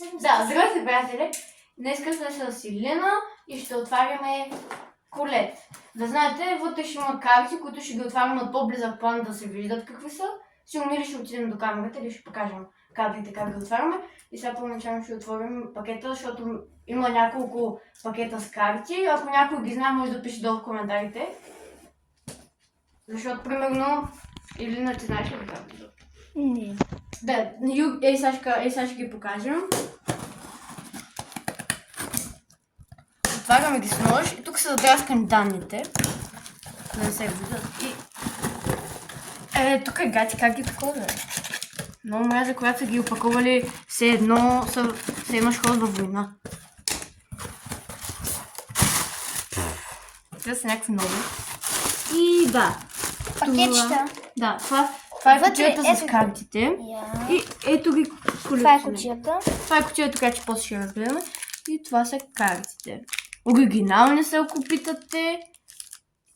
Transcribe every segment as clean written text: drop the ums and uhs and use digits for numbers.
Да, здравейте, приятели! Днес сме с Илина и ще отваряме колет. Да знаете, вътре ще има карти, които ще ги отваряме от по-близък план да се виждат какви са. Сигурно или ще отидем до камерата, или ще покажем картите как ги отваряме. И сега първоначално ще отворим пакета, защото има няколко пакета с карти. Ако някой ги знае, може да пише долу в коментарите. Защото, примерно, Илина, ти знаеш ли картите? Не. Да, сега ще ги покажем. Отваряме ги с нож и тук са задраскани данните. Да не се виждат. И тук е гати, как ги такова? Много мразя, когато са ги опакували все едно, се имаш ход във война. Това са някакви нови. И да. Пакетчета. Да, това е кутията с картите. И ето ги колите. Това е кутията. Това е кутията, така че после ще разгледаме. И това са картите. Оригинални са, ако питате.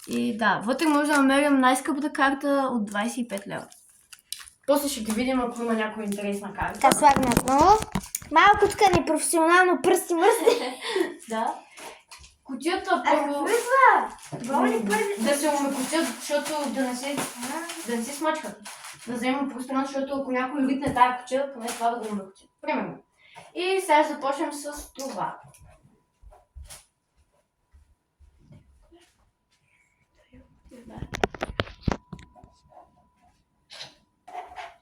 И да, вътре може да намерим най-скъпата карта от 25 лева. После ще ги видим, ако има някоя интересна карта. Така слагаме отново. Малко тук е непрофесионално пръсти мърсти. Да. Кутията първо... Да се омекотят, защото да не се смачкат. Да вземем пространство, защото ако някой ритне тая кутия, поне това да го омекотят. Примерно. И сега започнем с това.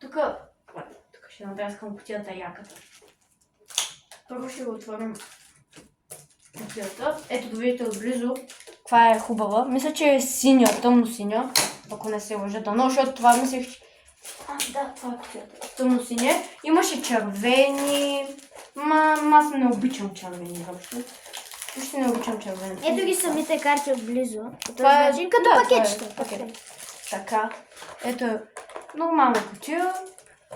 Тук ще натраскам кутията яката. Първо ще го отворим кутията. Ето да видите отблизо каква е хубава. Мисля, че е синя, тъмно синя, ако не се лъжа дано, защото това мислех, че... Да, това е кутията. Тъмно синя. Имаше червени, аз не обичам червени въобще. Въобще не обичам червени. Ето ги самите карти отблизо. Това е като пакетчета. Така. Ето нормална кутия,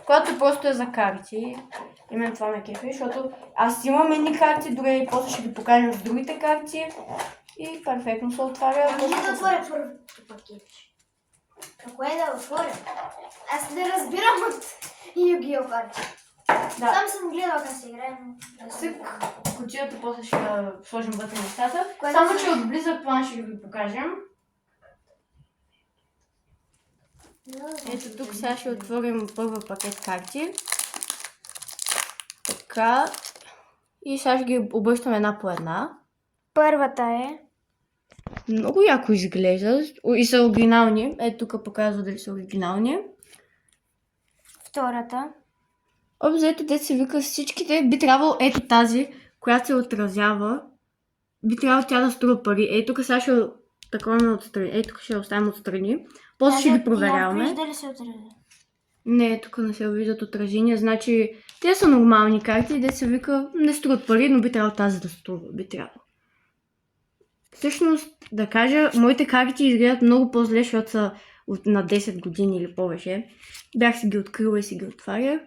която просто е за карти. Именно това ме кефи, защото аз имам едни карти, дори и после ще ги покажем с другите карти. И перфектно се отваря. Може да отворя първото пакетче. Какво е да отворя? Аз не разбирам от Yu-Gi-Oh карти. Да. Сам съм гледал как се играе. Кутията после ще сложим вътре нещата. Само че от близък план ще ви покажем. Ето тук сега ще отворим първа пакет карти. Така. И сега ще ги обръщаме една по една. Първата е... Много яко изглежда и са оригинални. Ето тук показва дали са оригинални. Втората. Общо ето те се вика всичките. Би трябвало ето тази, която се отразява. Би трябвало тя да струва пари. Ето тук сега ще таковаме отстрани. Ето тук ще оставим отстрани. После ще ги проверяваме. Вижда ли се отразя? Не, тук не се виждат отражения. Значи те са нормални карти. Де се вика не струват пари, но би трябвало тази да струва. Би трябвало. Всъщност, да кажа, моите карти изглеждат много по-зле, защото са на 10 години или повече. Бях си ги открила и си ги отварях.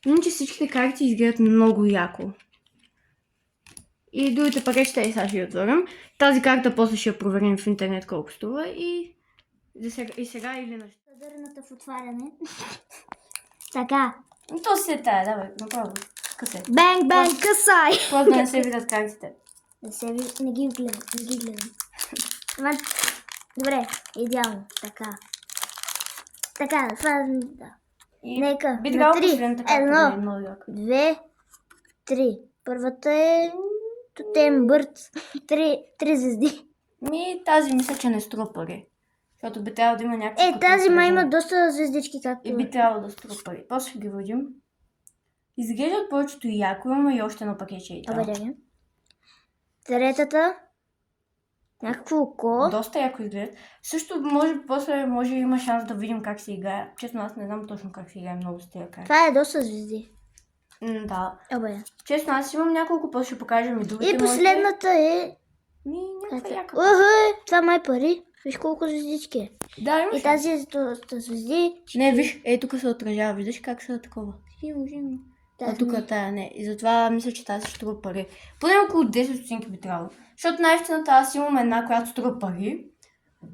Иначе всичките карти изглеждат много яко. И другите пакетчета и сега ще ги отворим. Тази карта после ще я проверим в интернет колко струва и сега или на... Съдърната в отваряне. Така. То си е тая, давай, направо. Късе. Бенг, бенг, късай! Просто да не се видят картите. Не ги гледам. Добре, идеално. Така, това да. Нека, би на трябвало 3. последната карта да е много яка. 2, 3. Първата е... Тотем Бърт. 3 звезди. Тази мисля, че не струва пари. Защото би трябвало да има някакви... Тази ма има доста звездички, както... И би трябвало да струва пари. После ще ги видим. Изглеждат повечето и яко, имаме и още едно пакетче и там. Третата. Някакво око. Доста яко изглеждат. Също може има шанс да видим как се играе. Честно, аз не знам точно как се играе много с тези карти. Това е доста звезди. Да. Абе. Честно, аз имам няколко, после ще покажем и другите. И последната е... някаква яка. Това май пари. Виж колко звездички е. Да, имаш. И тази е звезди. Не, виж, тук се отражава. Виждаш как са такова. Жимо. А тук тая не. И затова мисля, че тази ще струва пари. Поне около 10 стотинки би трябвало. Защото най-ефтината аз имам една, която струва пари.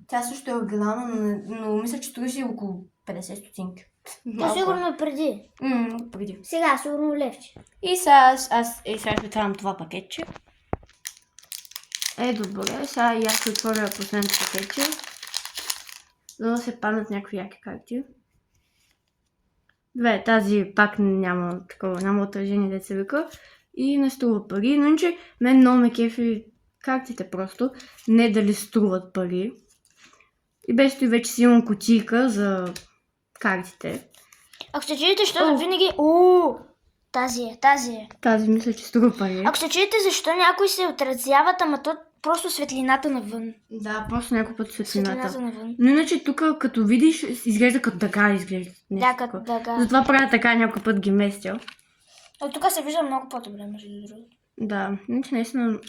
Тя също е оригинална, но мисля, че струва си около 50 стотинки. То сигурно е преди. Преди. Сега сигурно левче. И сега сега ще отварям това пакетче. Добре, сега и аз ще отворя последното пакетче. За да се паднат някакви яки карти. Тази пак няма такова, няма отражение, де се вика. И не струва пари. Но иначе мен много ме кефи картите просто. Не дали струват пари. И без това вече си имам кутийка за картите. Ако се чудите, защото винаги... Тази е. Тази мисля, че струва пари. Ако се чудите защо някои се отразяват, ама то просто светлината навън. Да, просто някой път светлината. навън. Но иначе тук, като видиш, изглежда като дъга, изглежда. Да, като дъга. Затова правя така, някой път ги местя. Тук се вижда много по-добре, между другото. Да, иначе наистина...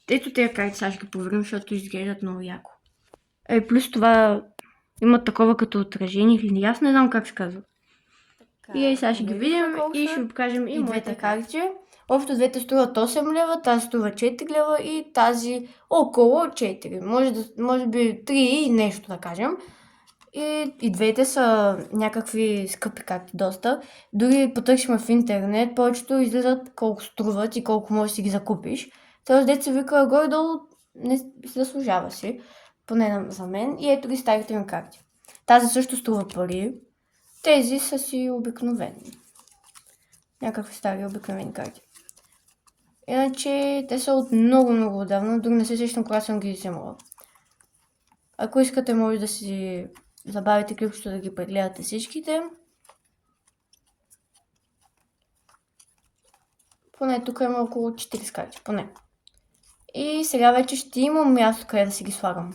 Ето тези карти сега ще ги проверим, защото изглеждат много яко. Плюс това има такова като отражение или аз не знам как се казва. И сега ще ги видим и ще ви покажем и двете карти. Общо двете струват 8 лева, тази струва 4 лева и тази около 4. Може би 3 и нещо да кажем. И двете са някакви скъпи карти доста. Дори потърсихме в интернет, повечето излизат колко струват и колко можеш да си ги закупиш. Тоест дето се вика горе-долу не заслужава си, поне за мен. И ето ги старите ми карти. Тази също струва пари. Тези са си обикновени. Някакви стари обикновени карти. Иначе те са от много отдавна, дори не се сещам кога съм ги вземала. Ако искате, може да си забавите клипчето да ги прегледате всичките. Поне тук има около 4 карти, поне. И сега вече ще имам място къде да си ги слагам.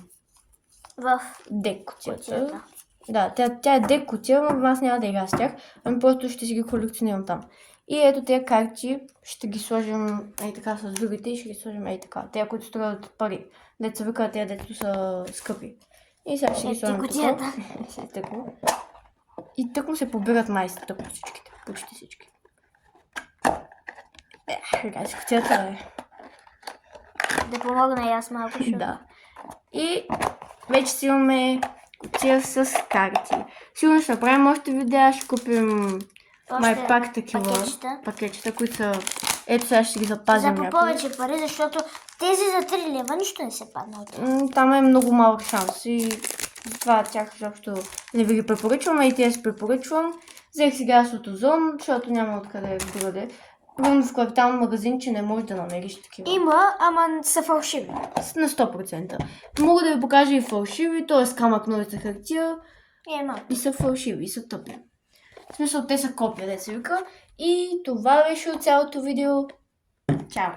В дек кутията. Да, тя е дек кутия, но аз няма да игра с тях, ами просто ще си ги колекционирам там. И ето тези карти ще ги сложим така с другите и ще ги сложим така. Те, които струват пари. Деца вика, тези дето са скъпи. И сега ще ги сложим тук. И тъкмо се побират тъкмо всичките. Почти всички. Сега си кутията е. Да помогна и аз малко. Да. И вече си имаме кутия с карти. Сигурно ще направим още видеа, ще купим пак такива пакетчета, които са... Ето сега ще ги запазим за повече пари, защото тези за 3 лева нищо не се падна от. Там е много малък шанс и това тях изобщо не ви ги препоръчвам, а и тези си препоръчвам. Взех сега с Озон, защото няма откъде другаде. Примерно в квартално магазинче не можеш да намериш такива. Има, ама са фалшиви. На 100%. Мога да ви покажа и фалшиви, т.е. камък новица хартия. И са фалшиви, и са тъпи. В смисъл, те са копия, де се вика. И това беше от цялото видео. Чао!